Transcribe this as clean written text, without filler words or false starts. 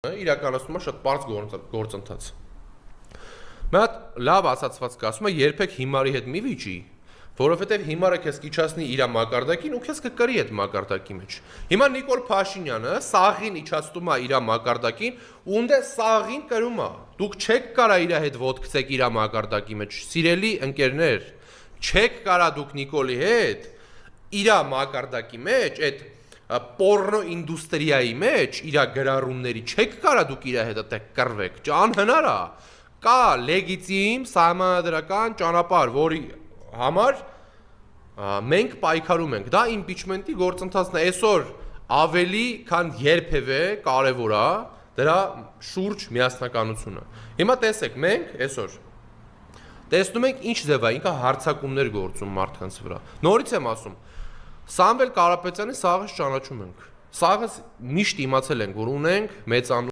իրականացնում է շատ པարզ գործընթաց։ Մի հատ լավ ասացված կասում է երբեք հիմարի հետ մի վիճի, որովհետև հիմարը քեզ կիչացնի իր մակարդակին ու քեզ կկրի այդ մակարդակի մեջ։ Հիմա Նիկոլ Փաշինյանը սաղին իջացնում է իր մակարդակին ու ունդ է սաղին կրում է։ Դուք չեք կարա իր հետ ոտքցեք իր մակարդակի մեջ։ Սիրելի ընկերներ, չեք կարա դուք Նիկոլի հետ իր մակարդակի մեջ այդ պորնո ինդուստրիայի մեջ իր գրառումների չեք կարա դուք իր հետ այդտեղ կռվեք, անհնար է։ Կա լեգիտիմ սահմանադրական ճանապարհ, որի համար մենք պայքարում ենք։ Դա իմպիչմենտի գործընթացն է, այսօր ավելի քան երբևէ կարևոր է դրա շուրջ միասնականությունը։ Հիմա տեսեք, մենք այսօր տեսնում ենք ինչ ձև է, ինքը հարձակումներ գործում մարդկանց վրա։ Նորից եմ ասում, Սամվել Կարապետյանի սաղը ճանաչում ենք։ Սաղը միշտ իմացել ենք, որ ունենք մեծանուն